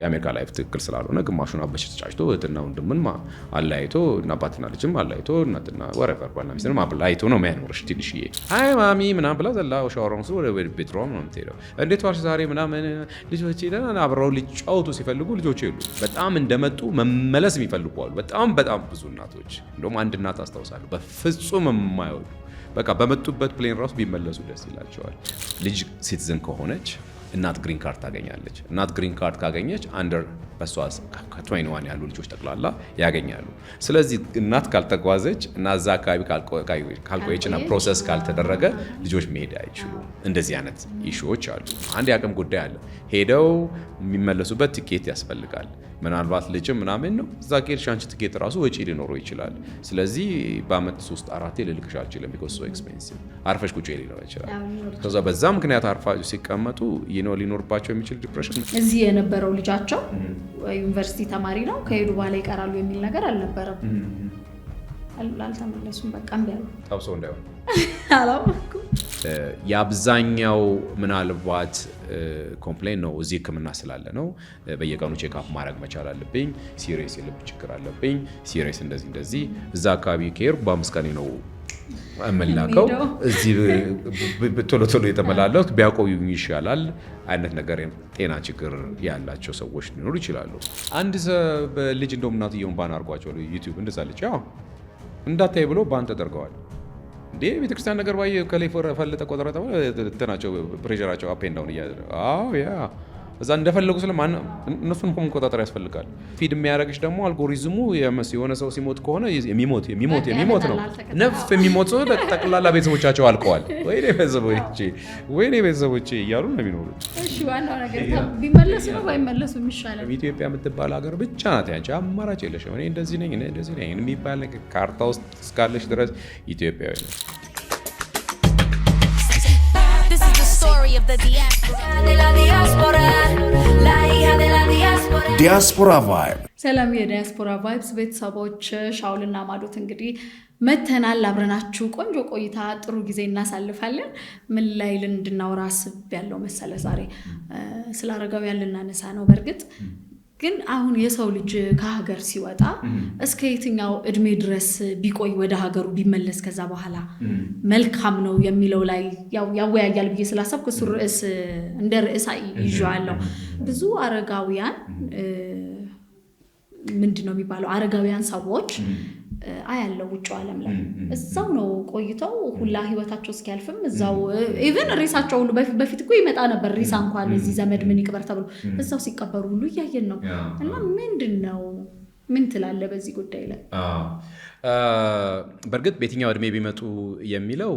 የአሜሪካ ላይፍ ትክክል ስላልሆነ ግማሹን አበሽ ተጫጭቶ እህትና ወንድምን አላይቶ እና አባትና ልጅም አላይቶ እናትና ወረፈር ባልና ሚስትን አላይቶ ነው የሚያኖርሽ። ትንሽዬ አይ ማሚ ምናምን ብላ ዘላ ሻወራውን ወደ ቤድሮም ነው የምትሄደው። እንዴት ዋልሽ ዛሬ ምናምን ልጆች አብረው ሊጫወቱ ሲፈልጉ ልጆች የሉ በጣም እንደመጡ መመለስ የሚፈልጉ አሉ። በጣም ብዙ እናቶች እንደውም አንድ እናት አስታውሳለሁ በፍጹም የማይወዱ በቃ በመጡበት ፕሌን ራሱ ቢመለሱ ደስ ይላቸዋል። ልጅ ሲቲዝን ከሆነች እናት ግሪን ካርድ ታገኛለች። እናት ግሪን ካርድ ካገኘች አንደር በሷ ከ21 ያሉ ልጆች ጠቅላላ ያገኛሉ። ስለዚህ እናት ካልተጓዘች እና እዛ አካባቢ ካልቆየች እና ፕሮሰስ ካልተደረገ ልጆች መሄድ አይችሉም። እንደዚህ አይነት ኢሹዎች አሉ። አንድ የአቅም ጉዳይ አለ። ሄደው የሚመለሱበት ቲኬት ያስፈልጋል። ምናልባት ልጅም ምናምን ነው እዛ ከሄድሽ አንቺ ቲኬት ራሱ ወጪ ሊኖረው ይችላል። ስለዚህ በአመት 3-4 ልልክሽ አልችልም because so expensive አርፈሽ ቁጭ ሊኖር ይችላል። ከዛ በዛ ምክንያት አርፋችሁ ሲቀመጡ ሊኖርባቸው የሚችል ዲፕሬሽን። እዚህ የነበረው ልጃቸው ዩኒቨርሲቲ ተማሪ ነው ከሄዱ በኋላ ይቀራሉ የሚል ነገር አልነበረም። አልተመለሱም። በቃ እንዲያሉ ታውሰው እንዳይሆን አላወኩም። የአብዛኛው ምናልባት ኮምፕሌን ነው እዚህ ሕክምና ስላለ ነው። በየቀኑ ቼክአፕ ማድረግ መቻል አለብኝ። ሲሪየስ የልብ ችግር አለብኝ። ሲሪየስ እንደዚህ እዛ አካባቢ ከሄድኩ በ5 ቀን ነው እመላከው። እዚህ ቶሎ የተመላለስኩ ቢያቆዩኝ ይሻላል አይነት ነገር ጤና ችግር ያላቸው ሰዎች ሊኖሩ ይችላሉ። አንድ ልጅ እንደውም እናትየውን ባን አድርጓቸው ዩቲዩብ እንደዛለች ያው እንዳታይ ብሎ ባን ተደርገዋል። እንዴ ቤተክርስቲያን ነገር ባይ ከላይ ፈለጠ ቆጠረ ተናቸው ፕሬሸራቸው አፕ ኤንድ ዳውን ያ እዛ እንደፈለጉ ስለማን እነሱን መቆጣጠር ያስፈልጋል። ፊድ የሚያደርግሽ ደግሞ አልጎሪዝሙ የሆነ ሰው ሲሞት ከሆነ የሚሞት ነው። ነፍ የሚሞት ሰው ጠቅላላ ቤተሰቦቻቸው አልቀዋል። ወይኔ ቤተሰቦቼ እያሉ ነው የሚኖሩት። እሺ ዋናው ነገር ቢመለሱ ነው ባይመለሱ የሚሻለው። ኢትዮጵያ የምትባል ሀገር ብቻ ናት ያንቺ አማራጭ የለሽም። እኔ እንደዚህ ነኝ የሚባል ነገር ካርታ ውስጥ እስካለሽ ድረስ ኢትዮጵያዊ ነው። ዲያስፖራ ቫይብ። ሰላም የዲያስፖራ ቫይብስ ቤተሰቦች፣ ሻውልና ማዶት እንግዲህ መተናል። አብረናችሁ ቆንጆ ቆይታ ጥሩ ጊዜ እናሳልፋለን። ምን ላይ እንድናወራ አስቤያለሁ መሰለ ዛሬ ስለ አረጋውያን ልናነሳ ነው። በእርግጥ ግን አሁን የሰው ልጅ ከሀገር ሲወጣ እስከ የትኛው እድሜ ድረስ ቢቆይ ወደ ሀገሩ ቢመለስ ከዛ በኋላ መልካም ነው የሚለው ላይ ያወያያል ብዬ ስላሰብኩ እሱ እንደ ርዕስ ይዤዋለሁ። ብዙ አረጋውያን ምንድነው የሚባለው አረጋውያን ሰዎች አያለው ውጭ ዓለም ላይ እዛው ነው ቆይተው ሁላ ህይወታቸው እስኪያልፍም እዛው ኢቭን ሬሳቸው ሁሉ በፊት እኮ ይመጣ ነበር። ሬሳ እንኳን እዚህ ዘመድ ምን ይቅበር ተብሎ እዛው ሲቀበሩ ሁሉ እያየን ነው። እና ምንድነው ምን ትላለህ በዚህ ጉዳይ ላይ? በእርግጥ በየትኛው እድሜ ቢመጡ የሚለው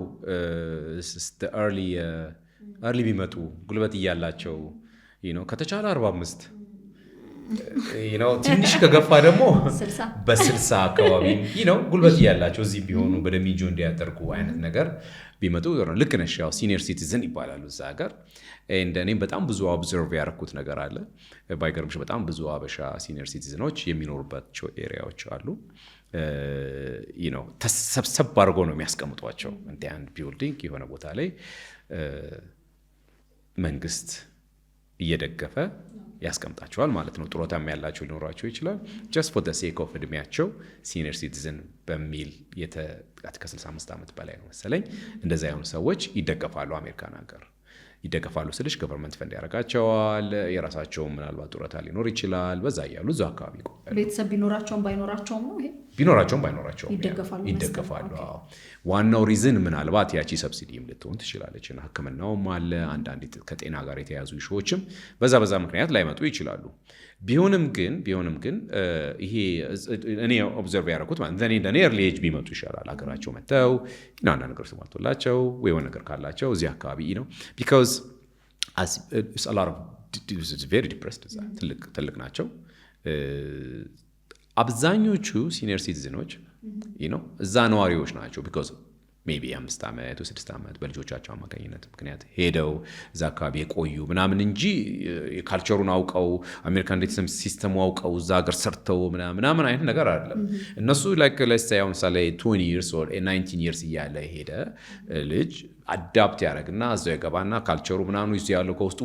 early ቢመጡ ጉልበት እያላቸው ከተቻለ 45 ትንሽ ከገፋ ደግሞ በ60 አካባቢ ጉልበት ያላቸው እዚህ ቢሆኑ በደሚጆ እንዲያደርጉ አይነት ነገር ቢመጡ ልክ ነሽ። ያው ሲኒየር ሲቲዝን ይባላሉ እዛ ሀገር። እኔም በጣም ብዙ ኦብዘርቭ ያደረኩት ነገር አለ። ባይገርምሽ በጣም ብዙ አበሻ ሲኒየር ሲቲዝኖች የሚኖሩባቸው ኤሪያዎች አሉ። ተሰብሰብ አድርጎ ነው የሚያስቀምጧቸው እንደ አንድ ቢልዲንግ የሆነ ቦታ ላይ መንግስት እየደገፈ ያስቀምጣቸዋል ማለት ነው። ጡረታም ያላቸው ሊኖራቸው ይችላል። just for the sake of እድሜያቸው ሲኒየር ሲቲዝን በሚል ከ65 ዓመት በላይ ነው መሰለኝ እንደዛ የሆኑ ሰዎች ይደገፋሉ። አሜሪካን ሀገር ይደገፋሉ ስልሽ ገቨርንመንት ፈንድ ያደርጋቸዋል። የራሳቸው ምናልባት ጡረታ ሊኖር ይችላል። በዛ እያሉ እዛው አካባቢ ይቆያሉ። ቤተሰብ ቢኖራቸውም ባይኖራቸውም ነው ይሄ ቢኖራቸውም ይደገፋሉ። ዋናው ሪዝን ምናልባት ያቺ ሰብሲዲም ልትሆን ትችላለች እና ሕክምናውም አለ። አንዳንድ ከጤና ጋር የተያዙ ኢሹዎችም በዛ ምክንያት ላይመጡ ይችላሉ። ቢሆንም ግን ይሄ እኔ ኦብዘርቭ ያደረኩት እንደኔ ኤርሊ ኤጅ ቢመጡ ይሻላል። ሀገራቸው መጥተው አንዳንድ ነገር ስሟልቶላቸው ወይ የሆነ ነገር ካላቸው እዚህ አካባቢ ነው because a lot of very depressed ትልቅ ናቸው። አብዛኞቹ ሲኒየር ሲቲዝኖች እዛ ነዋሪዎች ናቸው because ሜቢ 5 ዓመት ወይ 6 ዓመት በልጆቻቸው አማካኝነት ምክንያት ሄደው እዛ አካባቢ የቆዩ ምናምን እንጂ ካልቸሩን አውቀው አሜሪካን እንዴት ሲስተሙ አውቀው እዛ ሀገር ሰርተው ምናምን አይነት ነገር አይደለም። እነሱ let's say ለምሳሌ 20 years or 19 years እያለ ሄደ ልጅ አዳፕት ያደርግና እዛው የገባና ካልቸሩ ምናምን ይዞ ያለው ከውስጥ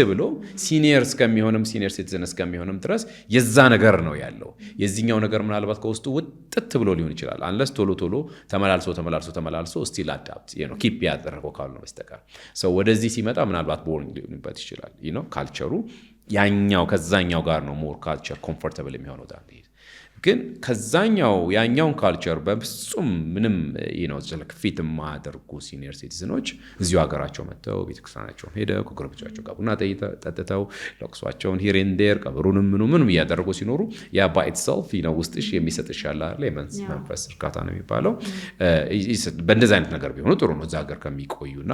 ብሎ ሲኒየር ሲቲዝን እስከሚሆንም ድረስ የዛ ነገር ነው ያለው። የዚህኛው ነገር ምናልባት ከውስጡ ውጥት ብሎ ሊሆን ይችላል አንለስ ቶሎ ተመላልሶ ስቲል አዳፕት ኪፕ ያደረገው ካሉ ነው በስተቀር ሰው ወደዚህ ሲመጣ ምናልባት ቦሪንግ ሊሆንበት ይችላል። ካልቸሩ ከዛኛው ጋር ነው ሞር ካልቸር ኮምፎርታብል የሚሆነው ግን ያኛውን ካልቸር በፍጹም ምንም ፊት የማያደርጉ ሲኒየር ሲቲዝኖች እዚሁ ሀገራቸው መጥተው ቤተክርስቲያናቸውን ሄደው ከጎረቤቶቻቸው ጋር ቡና ጠጥተው ለቅሷቸውን ሂር ኤንድ ዴር ቀብሩንም ምንም እያደረጉ ሲኖሩ ያ ባይ ኢትሰልፍ ውስጥሽ የሚሰጥሽ ያለ መንፈስ እርካታ ነው የሚባለው። በእንደዚህ አይነት ነገር ቢሆኑ ጥሩ ነው እዛ ሀገር ከሚቆዩና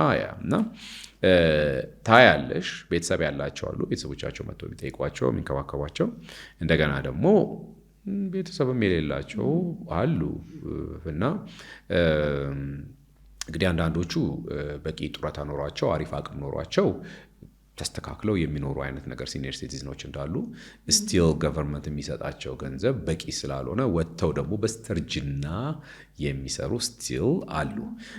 ታያለሽ። ቤተሰብ ያላቸው አሉ፣ ቤተሰቦቻቸው መጥተው ቢጠይቋቸው የሚንከባከቧቸው፣ እንደገና ደግሞ ቤተሰብም የሌላቸው አሉ እና እንግዲህ አንዳንዶቹ በቂ ጡረታ ኖሯቸው አሪፍ አቅም ኖሯቸው ተስተካክለው የሚኖሩ አይነት ነገር ሲኒየር ሲቲዝኖች እንዳሉ ስቲል ገቨርንመንት የሚሰጣቸው ገንዘብ በቂ ስላልሆነ ወጥተው ደግሞ በስተርጅና የሚሰሩ ስቲል አሉ።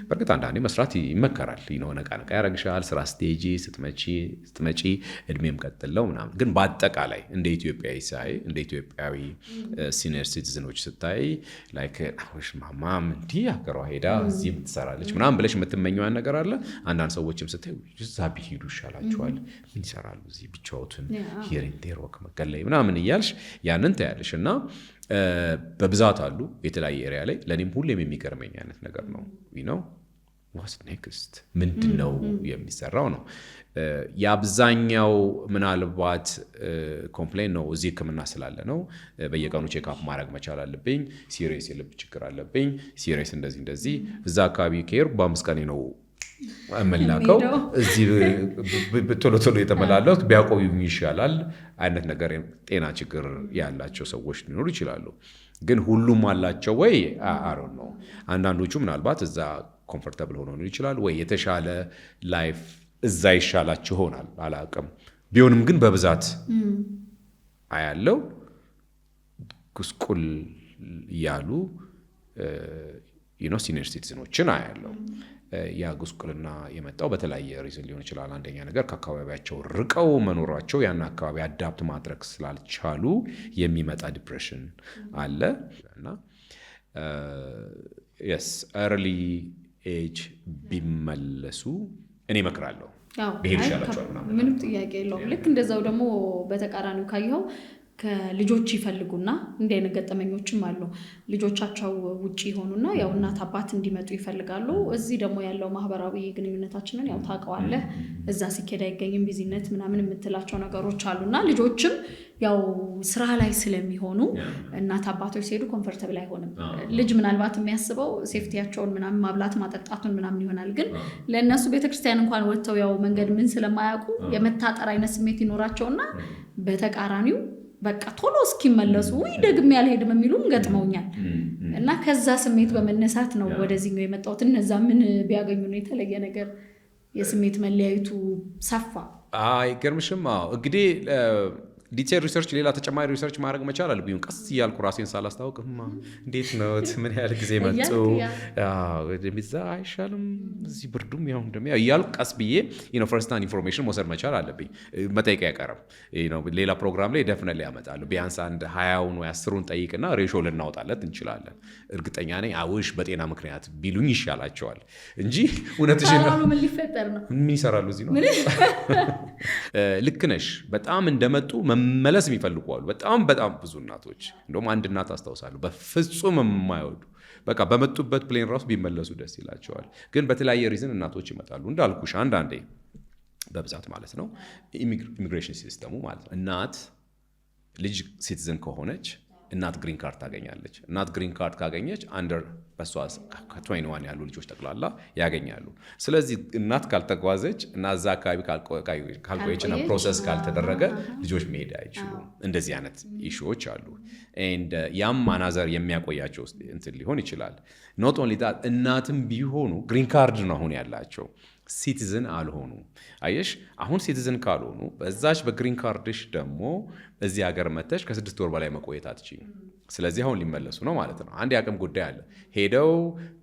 በእርግጥ አንዳንዴ መስራት ይመከራል። ነቃ ያረግሻል ስራ ስቴጂ ስትመጪ እድሜም ቀጥለው ምናምን። ግን በአጠቃላይ እንደ ኢትዮጵያዊ ሲኒየር ሲቲዝኖች ስታይ ላይክ ማማም እንዲህ ሀገሯ ሄዳ እዚህ ትሰራለች ምናምን ብለሽ የምትመኘው ነገር አለ። አንዳንድ ሰዎችም ስታይ እዛ ቢሄዱ ይሻላቸዋል፣ ምን ይሰራሉ እዚህ ብቻዎትን ሂር ኤንድ ዴር ወክ መቀለይ ምናምን እያልሽ ያንን ታያለሽ። እና በብዛት አሉ የተለያየ ኤሪያ ላይ። ለእኔም ሁሌም የሚገርመኝ አይነት ነገር ነው ዋትስ ኔክስት ምንድን ነው የሚሰራው ነው። የአብዛኛው ምናልባት ኮምፕሌን ነው እዚህ ሕክምና ስላለ ነው። በየቀኑ ቼክአፕ ማድረግ መቻል አለብኝ፣ ሲሪየስ የልብ ችግር አለብኝ፣ ሲሪየስ እንደዚህ እዛ አካባቢ ከሄድኩ በ5 ቀኔ ነው አመላቀው እዚህ ቶሎ የተመላለሱ ቢያቆዩኝ ይሻላል አይነት ነገር ጤና ችግር ያላቸው ሰዎች ሊኖሩ ይችላሉ። ግን ሁሉም አላቸው ወይ አሮ ነው። አንዳንዶቹ ምናልባት እዛ ኮምፎርታብል ሆኖ ይችላል ወይ የተሻለ ላይፍ እዛ ይሻላቸው ይሆናል አላውቅም። ቢሆንም ግን በብዛት አያለው ጉስቁል ያሉ ሲኒየር ሲቲዝኖችን አያለው። ያ ጉስቁልና የመጣው በተለያየ ሪዝን ሊሆን ይችላል። አንደኛ ነገር ከአካባቢያቸው ርቀው መኖራቸው ያን አካባቢ አዳፕት ማድረግ ስላልቻሉ የሚመጣ ዲፕሬሽን አለ እና ኤርሊ ኤጅ ቢመለሱ እኔ እመክራለሁ። ብሄድ ይሻላቸዋል ምንም ጥያቄ የለውም። ልክ እንደዛው ደግሞ በተቃራኒው ካየኸው ከልጆች ይፈልጉና እንዲህ አይነት ገጠመኞችም አሉ። ልጆቻቸው ውጪ ሆኑና ያው እናት አባት እንዲመጡ ይፈልጋሉ። እዚህ ደግሞ ያለው ማህበራዊ ግንኙነታችንን ያው ታውቀዋለህ፣ እዛ ሲኬድ አይገኝም፣ ቢዚነት ምናምን የምትላቸው ነገሮች አሉና ልጆችም ያው ስራ ላይ ስለሚሆኑ እናት አባቶች ሲሄዱ ኮምፎርታብል አይሆንም። ልጅ ምናልባት የሚያስበው ሴፍቲያቸውን ምናምን ማብላት ማጠጣቱን ምናምን ይሆናል። ግን ለእነሱ ቤተክርስቲያን እንኳን ወጥተው ያው መንገድ ምን ስለማያውቁ የመታጠር አይነት ስሜት ይኖራቸውና በተቃራኒው በቃ ቶሎ እስኪመለሱ ወይ ደግሜ ያልሄድም የሚሉም ገጥመውኛል። እና ከዛ ስሜት በመነሳት ነው ወደዚህኛው የመጣሁት። እነዛ ምን ቢያገኙ ነው የተለየ ነገር የስሜት መለያየቱ ሰፋ? አይገርምሽም? እንግዲህ ዲቴል ሪሰርች ሌላ ተጨማሪ ሪሰርች ማድረግ መቻል አለብኝ። ቀስ እያልኩ ራሴን ሳላስታውቅ እንዴት ነው ምን ያህል ጊዜ መጡ ዛ አይሻልም እዚህ ብርዱም ያው እንደሚያ እያልኩ ቀስ ብዬ ፈርስት ሃንድ ኢንፎርሜሽን መውሰድ መቻል አለብኝ። መጠየቅ አይቀርም። ሌላ ፕሮግራም ላይ ደፍነን ያመጣሉ። ቢያንስ አንድ 20ውን ወይ 10ውን ጠይቅና ሬሾ ልናወጣለት እንችላለን። እርግጠኛ ነኝ አውሽ በጤና ምክንያት ቢሉኝ ይሻላቸዋል እንጂ እውነትሽን ነው ምን ሊፈጠር ነው ምን ይሰራሉ እዚህ ነው። ልክ ነሽ። በጣም እንደመጡ መመለስ የሚፈልጉ አሉ። በጣም ብዙ እናቶች። እንደውም አንድ እናት አስታውሳለሁ በፍጹም የማይወዱ በቃ በመጡበት ፕሌን ራሱ ቢመለሱ ደስ ይላቸዋል። ግን በተለያየ ሪዝን እናቶች ይመጣሉ። እንዳልኩሽ አንዳንዴ በብዛት ማለት ነው ኢሚግሬሽን ሲስተሙ ማለት ነው። እናት ልጅ ሲቲዝን ከሆነች እናት ግሪን ካርድ ታገኛለች። እናት ግሪን ካርድ ካገኘች አንደር በሷ ከ21 ያሉ ልጆች ጠቅላላ ያገኛሉ። ስለዚህ እናት ካልተጓዘች እና እዛ አካባቢ ካልቆየችና ፕሮሰስ ካልተደረገ ልጆች መሄድ አይችሉም። እንደዚህ አይነት ኢሹዎች አሉ። ያም አናዘር የሚያቆያቸው እንትን ሊሆን ይችላል። ኖት ኦንሊ ዳት እናትም ቢሆኑ ግሪን ካርድ ነው አሁን ያላቸው፣ ሲቲዝን አልሆኑ። አየሽ አሁን ሲቲዝን ካልሆኑ በዛች በግሪን ካርድሽ ደግሞ እዚህ ሀገር መተሽ ከ6 ወር በላይ መቆየት አትችይም። ስለዚህ አሁን ሊመለሱ ነው ማለት ነው። አንድ የአቅም ጉዳይ አለ። ሄደው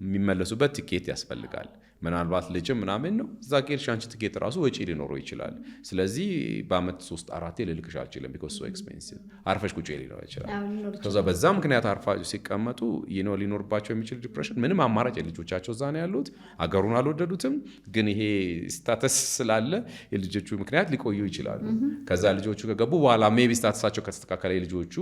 የሚመለሱበት ቲኬት ያስፈልጋል። ምናልባት ልጅም ምናምን ነው እዛ ኬድሽ አንቺ ትኬት ራሱ ወጪ ሊኖረው ይችላል። ስለዚህ በአመት 3-4 ልልክሽ አልችልም because so expensive አርፈሽ ቁጭ ሊኖር ይችላል። ከዛ በዛ ምክንያት አርፋችሁ ሲቀመጡ ሊኖርባቸው የሚችል ዲፕሬሽን ምንም አማራጭ ልጆቻቸው እዛ ነው ያሉት አገሩን አልወደዱትም ግን ይሄ ስታተስ ስላለ የልጆቹ ምክንያት ሊቆዩ ይችላሉ። ከዛ ልጆቹ ከገቡ በኋላ ሜቢ ስታተሳቸው ከተስተካከለ ልጆቹ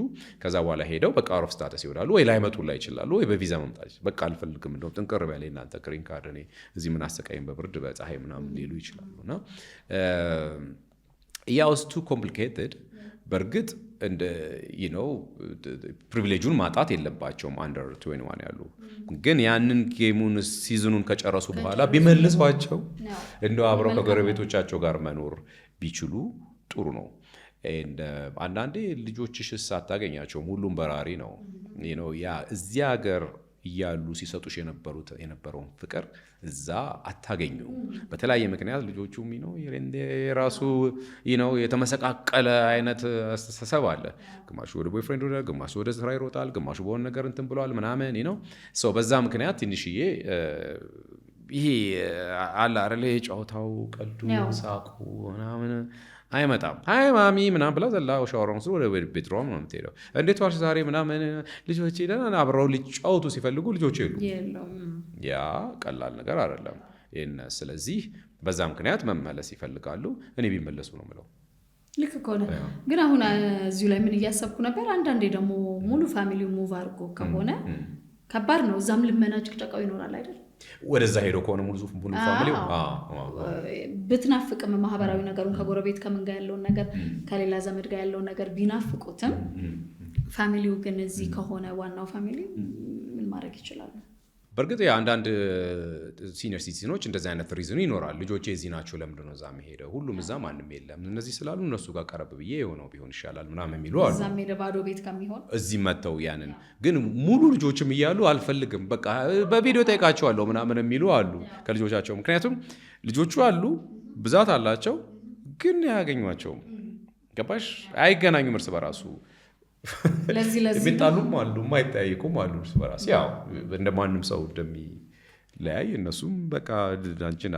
ከዛ በኋላ ሄደው በቃ አውት ኦፍ ስታተስ ይወዳሉ ወይ ላይመጡ ላይ ይችላሉ ወይ በቪዛ መምጣት በቃ አልፈልግም እንደው ጥንቅር በላይ እናንተ ግሪን ካርድ እኔ እዚህ ምን አሰቃይም በብርድ በፀሐይ ምናምን ሊሉ ይችላሉና ያው ቱ ኮምፕሊኬትድ በርግጥ እንደ ፕሪቪሌጁን ማጣት የለባቸውም አንደር 21 ያሉ ግን ያንን ጌሙን ሲዝኑን ከጨረሱ በኋላ ቢመልሷቸው እንደው አብረው ከጎረቤቶቻቸው ጋር መኖር ቢችሉ ጥሩ ነው። አንዳንዴ ልጆችሽስ አታገኛቸውም ሁሉም በራሪ ነው ያ እዚያ ሀገር እያሉ ሲሰጡሽ የነበረውን ፍቅር እዛ አታገኙ። በተለያየ ምክንያት ልጆቹም የራሱ የተመሰቃቀለ አይነት አስተሳሰብ አለ። ግማሹ ወደ ቦይፍሬንድ ወደ ግማሹ ወደ ስራ ይሮጣል ግማሹ በሆነ ነገር እንትን ብለዋል ምናምን በዛ ምክንያት ትንሽዬ ይሄ አለ አይደል ጨዋታው ቀልዱ ሳቁ ምናምን አይመጣም። አይ ማሚ ምናምን ብላ ዘላ ሻወሯን ወስዶ ወደ ቤድሮም ነው የምትሄደው። እንዴት ዋልሽ ዛሬ ምናምን ልጆቼ ደህና አብረው ሊጫወቱ ሲፈልጉ ልጆቼ የሉም። ያ ቀላል ነገር አይደለም። ስለዚህ በዛ ምክንያት መመለስ ይፈልጋሉ። እኔ ቢመለሱ ነው የምለው። ልክ ከሆነ ግን አሁን እዚሁ ላይ ምን እያሰብኩ ነበር አንዳንዴ ደግሞ ሙሉ ፋሚሊው ሙቭ አድርጎ ከሆነ ከባድ ነው። እዛም ልመና ጭቅጨቃው ይኖራል አይደል? ወደዛ ሄዶ ከሆነ ሙሉ ፋሚሊው ብትናፍቅም ማህበራዊ ነገሩን ከጎረቤት ከምን ጋር ያለውን ነገር ከሌላ ዘመድ ጋር ያለውን ነገር ቢናፍቁትም ፋሚሊው ግን እዚህ ከሆነ ዋናው ፋሚሊ ምን ማድረግ ይችላሉ? በእርግጥ አንዳንድ ሲኒየር ሲቲዝኖች እንደዚህ አይነት ሪዝኑ ይኖራል። ልጆቼ እዚህ ናቸው ለምንድን ነው እዛ መሄደው? ሁሉም እዛ ማንም የለም እነዚህ ስላሉ እነሱ ጋር ቀረብ ብዬ የሆነው ቢሆን ይሻላል ምናምን የሚሉ አሉ። እዛም ሄደ ባዶ ቤት ከሚሆን እዚህ መጥተው ያንን ግን ሙሉ ልጆችም እያሉ አልፈልግም በቃ በቪዲዮ ጠይቃቸዋለሁ ምናምን የሚሉ አሉ ከልጆቻቸው። ምክንያቱም ልጆቹ አሉ ብዛት አላቸው ግን ያገኟቸውም ገባሽ አይገናኙም እርስ በራሱ የሚጣሉም አሉ የማይጠያይቁም አሉ እርስ በራስ ያው እንደማንም ሰው እንደሚለያይ እነሱም በቃ አንቺን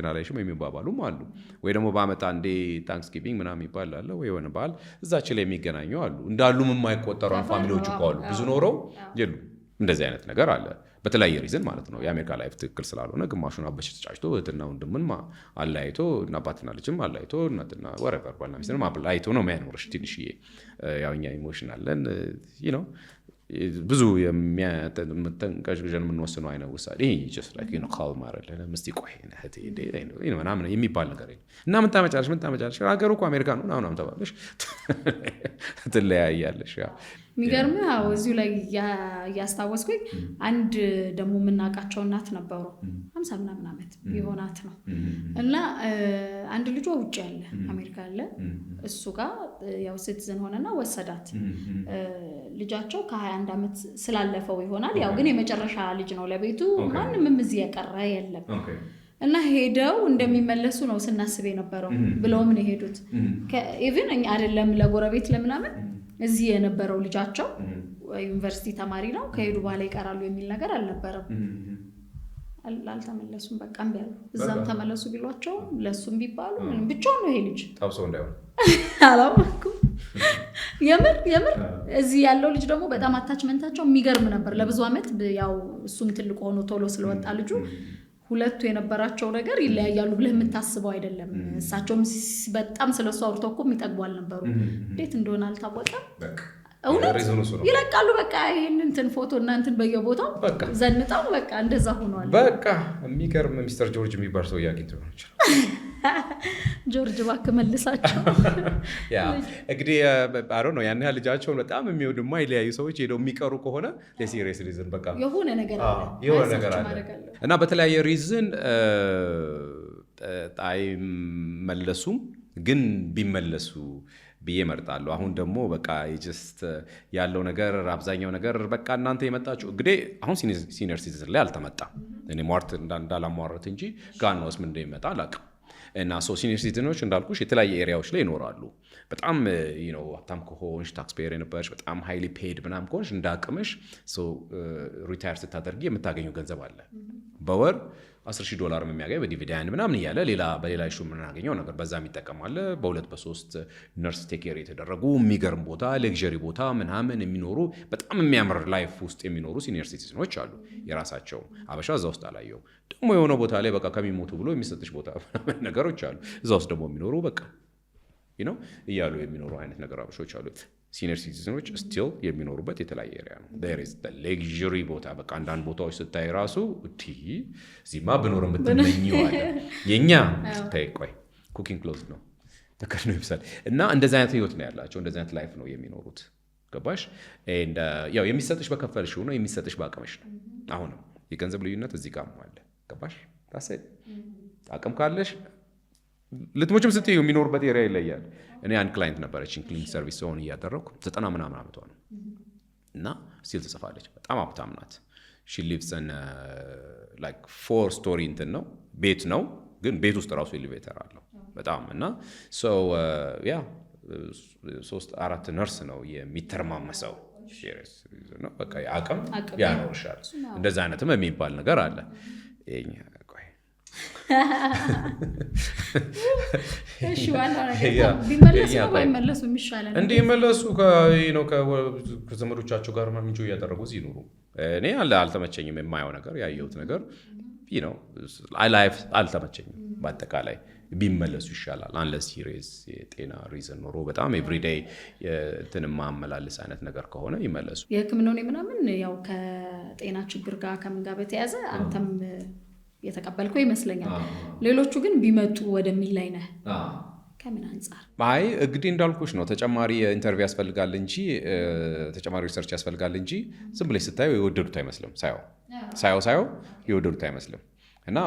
አላይሽም የሚባባሉም አሉ። ወይ ደግሞ በአመት አንዴ ታንክስጊቪንግ ምናምን ይባል አለ ወይ የሆነ በዓል እዛች ላይ የሚገናኙ አሉ። እንዳሉም የማይቆጠሩ ፋሚሊዎች እኮ አሉ ብዙ ኖረው የሉ እንደዚህ አይነት ነገር አለ በተለያየ ሪዝን ማለት ነው። የአሜሪካ ላይፍ ትክክል ስላልሆነ ግማሹን አበሽ ተጫጭቶ እህትና ወንድምን አላይቶ እና አባትና ልጅም አላይቶ እናትና ወረቨር ባልና ሚስትንም አላይቶ ነው የሚያኖርሽ። ትንሽዬ ያው እኛ ኢሞሽናለን ብዙ የሚያጠንቀዥን የምንወስነው አይነት ውሳኔ ካል ማረለ ምስቲ ቆይ ምናምን የሚባል ነገር እና ምን ታመጫለሽ ሀገሩ እኮ አሜሪካ ነው ምናምን ተባለሽ ትለያያለሽ። የሚገርምህ እዚሁ ላይ እያስታወስኩኝ አንድ ደግሞ የምናውቃቸው እናት ነበሩ 50 ምናምን ዓመት የሆናት ነው እና አንድ ልጇ ውጭ ያለ አሜሪካ ያለ እሱ ጋር ያው ሲቲዝን ሆነና ወሰዳት። ልጃቸው ከ21 ዓመት ስላለፈው ይሆናል ያው ግን የመጨረሻ ልጅ ነው ለቤቱ ማንም እዚህ የቀረ የለም እና ሄደው እንደሚመለሱ ነው ስናስብ የነበረው ብለውም ነው የሄዱት። ኢቭን አይደለም ለጎረቤት ለምናምን እዚህ የነበረው ልጃቸው ዩኒቨርሲቲ ተማሪ ነው ከሄዱ በኋላ ይቀራሉ የሚል ነገር አልነበረም። አልተመለሱም በቃ እምቢ አሉ። እዛም ተመለሱ ቢሏቸው ለሱም ቢባሉ ምንም ብቻው ነው ይሄ ልጅ ታውሰው እንዳይሆን አላማኩም። የምር እዚህ ያለው ልጅ ደግሞ በጣም አታችመንታቸው የሚገርም ነበር ለብዙ አመት ያው እሱም ትልቅ ሆኖ ቶሎ ስለወጣ ልጁ ሁለቱ የነበራቸው ነገር ይለያያሉ ብለህ የምታስበው አይደለም። እሳቸውም በጣም ስለሱ አውርተው እኮ የሚጠግቡ አልነበሩ። እንዴት እንደሆነ አልታወቀም። እውነት ይለቃሉ በቃ ይሄንን እንትን ፎቶ እና እንትን በየቦታው ዘንጣው በቃ እንደዛ ሆኗል። በቃ የሚገርም ሚስተር ጆርጅ የሚባል ሰው ያግኝቶ ነው ይችላል። ጆርጅ እባክህ መልሳቸው። ያ እንግዲህ አሮ ነው ያን ያህል ልጃቸውን በጣም የሚወዱ የማይለያዩ ሰዎች ሄደው የሚቀሩ ከሆነ ለሲሪየስ ሪዝን በቃ የሆነ ነገር አለ እና በተለያየ ሪዝን አይመለሱም ግን ቢመለሱ ብዬ እመርጣለሁ። አሁን ደግሞ በቃ ጀስት ያለው ነገር አብዛኛው ነገር በቃ እናንተ የመጣችሁ እንግዲህ አሁን ሲኒየር ሲቲዝን ላይ አልተመጣም። እኔ ሟርት እንዳላሟረት እንጂ ጋናውስ ምን እንደሚመጣ አላውቅም። እና ሲኒየር ሲቲዝኖች እንዳልኩሽ የተለያየ ኤሪያዎች ላይ ይኖራሉ። በጣም ሀብታም ከሆንሽ ታክስ ፔየር የነበረሽ በጣም ሃይሊ ፔድ ምናምን ከሆንሽ እንዳቅምሽ ሪታየር ስታደርጊ የምታገኘው ገንዘብ አለ። በወር $10,000 የሚያገኝ በዲቪደንድ ምናምን እያለ በሌላ ኢሹ የምናገኘው ነገር በዛ የሚጠቀማለ። በ2-3 ነርስ ቴክ ኬር የተደረጉ የሚገርም ቦታ ሌክዠሪ ቦታ ምናምን የሚኖሩ በጣም የሚያምር ላይፍ ውስጥ የሚኖሩ ሲኒየር ሲቲዝኖች አሉ። የራሳቸው አበሻ እዛ ውስጥ አላየው። ደግሞ የሆነ ቦታ ላይ በቃ ከሚሞቱ ብሎ የሚሰጥሽ ቦታ ነገሮች አሉ። እዛ ውስጥ ደግሞ የሚኖሩ በቃ እያሉ የሚኖሩ አይነት ነገር አበሾች አሉ። ሲኒየር ሲቲዝኖች ስቲል የሚኖሩበት የተለያየ ኤሪያ ነው። ሌክዠሪ ቦታ በቃ አንዳንድ ቦታዎች ስታይ ራሱ እዚህማ ብኖር የምትመኘው አለ። የእኛ ስታይ ቆይ ኩኪንግ ክሎዝ ነው ተከሽ ነው ይብሳል። እና እንደዚህ አይነት ህይወት ነው ያላቸው። እንደዚህ አይነት ላይፍ ነው የሚኖሩት። ገባሽ? ያው የሚሰጥሽ በከፈልሽው ነው፣ የሚሰጥሽ በአቅምሽ ነው። አሁንም የገንዘብ ልዩነት እዚህ ጋር አለ። ገባሽ? ታሰይ አቅም ካለሽ ልትሞችም ስትይ የሚኖርበት ኤሪያ ይለያል። እኔ አንድ ክላይንት ነበረችኝ ክሊኒክ ሰርቪስ ሆን እያደረኩ 90 ምናምን ዓመቷ ነው እና ስቲል ትጽፋለች። በጣም ሀብታም ናት። ሺ ሊቭስ ኢን ላይክ 4 ስቶሪ እንትን ነው ቤት ነው፣ ግን ቤት ውስጥ ራሱ ኤሌቬተር አለው በጣም እና ሶ ያ 3-4 ነርስ ነው የሚተርማመሰው ነው። በቃ አቅም ያኖርሻል። እንደዛ አይነትም የሚባል ነገር አለ። እሺ ዋናው ነገር ቢመለሱ ባይመለሱ የሚሻለው እንዲመለሱ ከዘመዶቻቸው ጋር ምንጮ እያደረጉ እዚህ ይኖሩ። እኔ አልተመቸኝም የማየው ነገር ያየሁት ነገር ላይፍ አልተመቸኝም። በአጠቃላይ ቢመለሱ ይሻላል። አንለስ ሲሪየስ የጤና ሪዝን ኖሮ በጣም ኤቭሪዴይ እንትን ማመላለስ አይነት ነገር ከሆነ ይመለሱ። የሕክምናውን ምናምን ያው ከጤና ችግር ጋር ከምን ጋር በተያያዘ አንተም የተቀበልከው ይመስለኛል። ሌሎቹ ግን ቢመጡ ወደሚል ላይ ነህ። ከምን አንጻር? አይ እንግዲህ እንዳልኩሽ ነው። ተጨማሪ ኢንተርቪው ያስፈልጋል እንጂ ተጨማሪ ሪሰርች ያስፈልጋል እንጂ ዝም ብለሽ ስታየው የወደዱት አይመስልም። ሳየው የወደዱት አይመስልም እና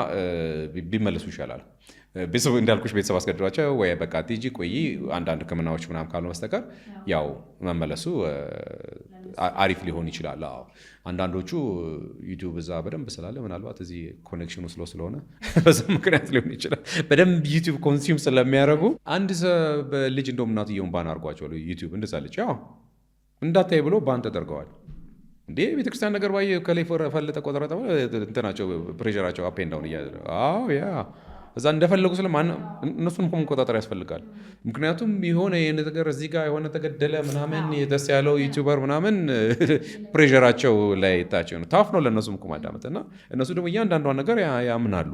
ቢመለሱ ይሻላል። ቤተሰብ እንዳልኩሽ ቤተሰብ አስገድዷቸው ወይ በቃ ቲጂ ቆይ አንዳንድ ሕክምናዎች ምናምን ካሉ በስተቀር ያው መመለሱ አሪፍ ሊሆን ይችላል። አዎ አንዳንዶቹ ዩቲዩብ እዛ በደንብ ስላለ ምናልባት እዚህ ኮኔክሽኑ ስለሆነ በዛ ምክንያት ሊሆን ይችላል። በደንብ ዩቲዩብ ኮንሱም ስለሚያደርጉ አንድ ልጅ እንደውም እናትየውን ባን አድርጓቸው ዩቲዩብ እንደዛ ልጅ ያው እንዳታይ ብሎ ባን ተደርገዋል። እንዴ ቤተክርስቲያን ነገር ባየ ከላይ ፈለጠ ቆጠረጠ እንትናቸው ፕሬሸራቸው አፕ ኤንድ ዳውን እያለ ያ እዛ እንደፈለጉ እነሱን መቆጣጠር ያስፈልጋል። ምክንያቱም የሆነ ነገር እዚህ ጋር የሆነ ተገደለ ምናምን ደስ ያለው ዩቲዩበር ምናምን ፕሬሸራቸው ላይ ታቸው ነው ታፍ ነው ለእነሱም እኮ ማዳመጥ እና እነሱ ደግሞ እያንዳንዷን ነገር ያምናሉ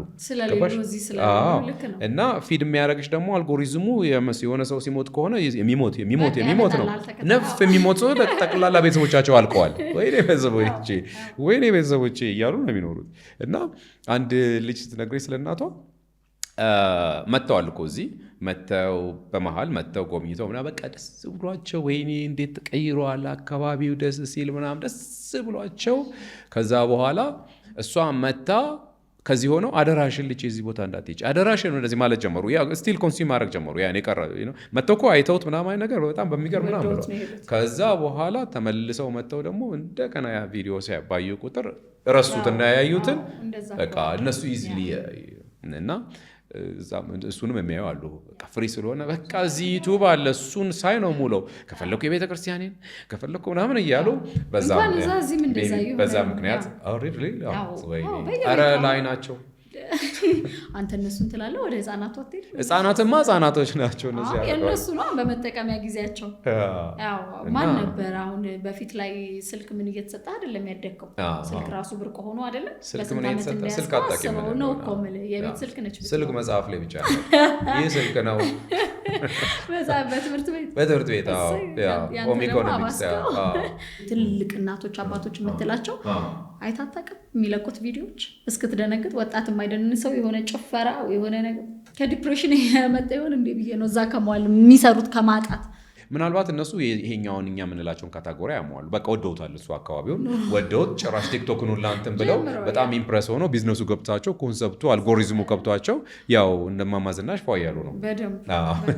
እና ፊድ የሚያደርግሽ ደግሞ አልጎሪዝሙ የሆነ ሰው ሲሞት ከሆነ የሚሞት ነው። ነፍ የሚሞት ሰው ጠቅላላ ቤተሰቦቻቸው አልቀዋል። ወይኔ ቤተሰቦቼ እያሉ ነው የሚኖሩት። እና አንድ ልጅ ስትነግረኝ ስለ እናቷ መጥተዋል እኮ እዚህ መጥተው በመሃል መጥተው ጎብኝተው ምናምን በቃ ደስ ብሏቸው ወይኔ እንዴት ተቀይሯል አካባቢው ደስ ሲል ምናምን ደስ ብሏቸው ከዛ በኋላ እሷ መታ ከዚህ ሆነው አደራሽን ልጅ የዚህ ቦታ እንዳትሄጂ አደራሽን እንደዚህ ማለት ጀመሩ። ያ ስቲል ኮንሱም ማድረግ ጀመሩ። ያኔ ቀረ መጥተው እኮ አይተውት ምናምን ነገር በጣም በሚገርም ምናምን ብለው ከዛ በኋላ ተመልሰው መጥተው ደግሞ እንደገና ያ ቪዲዮ ሲያባዩ ቁጥር ረሱት እና ያዩትን በቃ እነሱ ኢዝሊ እና እሱንም የሚያዩ አሉ። በቃ ፍሪ ስለሆነ በቃ እዚህ ዩቲዩብ አለ እሱን ሳይ ነው ሙለው ከፈለኩ የቤተ ክርስቲያኔን ከፈለኩ ምናምን እያሉ በዛ ምክንያት ኧረ ላይ ናቸው። አንተ እነሱን ትላለህ ወደ ህፃናቱ አትሄድ። ህፃናትማ ህፃናቶች ናቸው እነዚህ የእነሱ ነው በመጠቀሚያ ጊዜያቸው። ማን ነበር አሁን በፊት ላይ ስልክ ምን እየተሰጠ አይደለም ያደግከው። ስልክ ራሱ ብርቅ ሆኖ አይደለም ስልክ ምን እየተሰጠ ስልክ አጣቂም ነው እኮ የምልህ የቤት ስልክ ነች። ስልክ መጽሐፍ ላይ ብቻ ነው ይህ ስልክ ነው በትምህርት ቤት ሆም ኢኮኖሚክስ ትልልቅ እናቶች አባቶች የምትላቸው አይታጣቅም የሚለቁት ቪዲዮዎች እስክትደነግጥ ወጣት የማይደንን ሰው የሆነ ጭፈራ የሆነ ነገር ከዲፕሬሽን የመጣ ይሆን እንዴ ብዬ ነው። እዛ ከመዋል የሚሰሩት ከማጣት ምናልባት እነሱ ይሄኛውን እኛ የምንላቸውን ካታጎሪ ያሟሉ። በቃ ወደውታል እሱ አካባቢውን ወደውት ጭራሽ ቲክቶክን ሁላ እንትን ብለው በጣም ኢምፕረስ ሆኖ ቢዝነሱ ገብቷቸው ኮንሰፕቱ አልጎሪዝሙ ገብቷቸው ያው እንደማማዝናሽ ፏ ያሉ ነው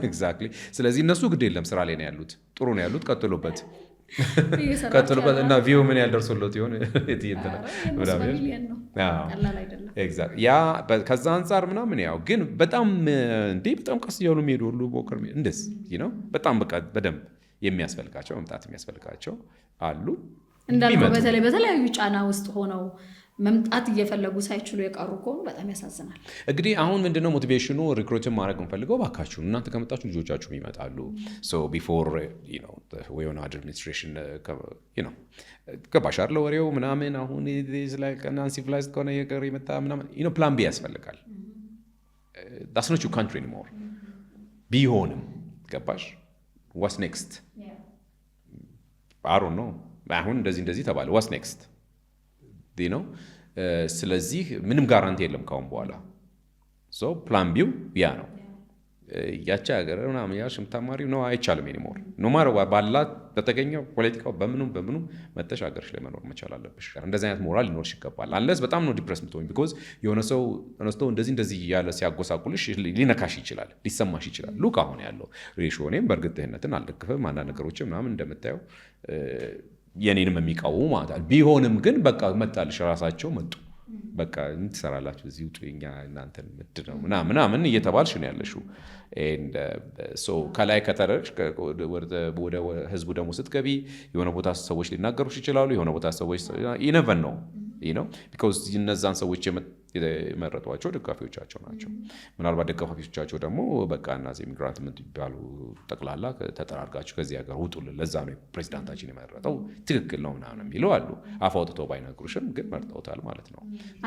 ኤግዛክትሊ። ስለዚህ እነሱ ግድ የለም ስራ ላይ ነው ያሉት፣ ጥሩ ነው ያሉት፣ ቀጥሉበት እና ቪው ምን ያልደርሱለት ይሆን ያ ከዛ አንጻር ምናምን ያው ግን በጣም በጣም ቀስ እያሉ የሚሄዱ ሁሉ ቦከር እንደዚህ ነው። በጣም በቃ በደንብ የሚያስፈልጋቸው መምጣት የሚያስፈልጋቸው አሉ እንዳልከው በተለይ በተለያዩ ጫና ውስጥ ሆነው መምጣት እየፈለጉ ሳይችሉ የቀሩ ከሆኑ በጣም ያሳዝናል። እንግዲህ አሁን ምንድነው ሞቲቬሽኑ ሪክሩትን ማድረግ እንፈልገው ባካችሁ እናንተ ከመጣችሁ ልጆቻችሁም ይመጣሉ ሶ ቢፎር ወይ ኦን አድሚኒስትሬሽን ገባሽ አይደል ወሬው ምናምን አሁን ኢዝ ላይክ አንሲቪላይዝድ ከሆነ የቀር ይመጣ ምናምን ፕላን ቢ ያስፈልጋል that's not your country anymore ቢሆንም ገባሽ what's next I don't know አሁን እንደዚህ ተባለ what's next ስለዚህ ምንም ጋራንቲ የለም ካሁን በኋላ ሶ ፕላን ቢው ያ ነው ያቻ ሀገር ምናምን ያሽም ተማሪው ነው አይቻልም anymore no matter what ባላት በተገኘው ፖለቲካው በምኑ መተሽ ሀገርሽ ላይ መኖር መቻል አለብሽ እንደዚህ አይነት ሞራል ሊኖርሽ ይገባል አንለስ በጣም ነው ዲፕረስ ምትሆኝ because የሆነ ሰው ተነስቶ እንደዚህ ያለ ሲያጎሳቁልሽ ሊነካሽ ይችላል ሊሰማሽ ይችላል ሉክ አሁን ያለው ሬሾኔም በእርግጠኝነትን አልደግፈም አንዳንድ ነገሮች ምናምን እንደምታየው የኔንም የሚቃወሙ ማለት ቢሆንም ግን በቃ መጣልሽ ራሳቸው መጡ በቃ እንትሰራላችሁ እዚህ ውጪኛ እናንተን ምድነው ምናምን እየተባልሽ ነው ያለሽው and so ከላይ ከተረሽ ወደ ህዝቡ ደግሞ ስትገቢ የሆነ ቦታ ሰዎች ሊናገሩሽ ይችላሉ የሆነ ቦታ ሰዎች you never know because እነዛን ሰዎች የመረጧቸው ደጋፊዎቻቸው ናቸው ምናልባት ደጋፊዎቻቸው ደግሞ በቃ እናዚ ኢሚግራንት ምትባሉ ጠቅላላ ተጠራርጋችሁ ከዚህ ሀገር ውጡልን ለዛ ነው ፕሬዝዳንታችን የመረጠው ትክክል ነው ምናምን የሚለው አሉ አፋውጥተው ባይነግሩሽም ግን መርጠውታል ማለት ነው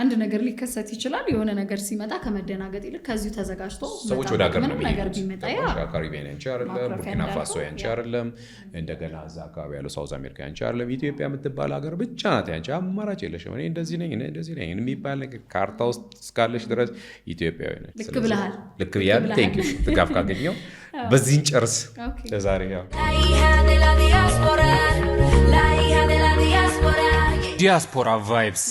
አንድ ነገር ሊከሰት ይችላል የሆነ ነገር ሲመጣ ከመደናገጥ ይልቅ ከዚሁ ተዘጋጅቶ ሰዎች ወደ ሀገር ነው ነገር ቢመጣ ካሪቢያን ያንቺ አይደለም ቡርኪና ፋሶ ያንቺ አይደለም እንደገና እዛ አካባቢ ያለው ሳውዝ አሜሪካ ያንቺ አይደለም ኢትዮጵያ የምትባል ሀገር ብቻ ናት ያንቺ አማራጭ የለሽም እኔ እንደዚህ ነኝ የሚባል ነገር ካርታ ውስጥ እስካለሽ ድረስ ኢትዮጵያዊ ነች ልክ ብለሃል ልክ ብያለሁ ቴንክ ዩ ድጋፍ ካገኘው በዚህን ጨርስ ለዛሬ Diaspora Vibes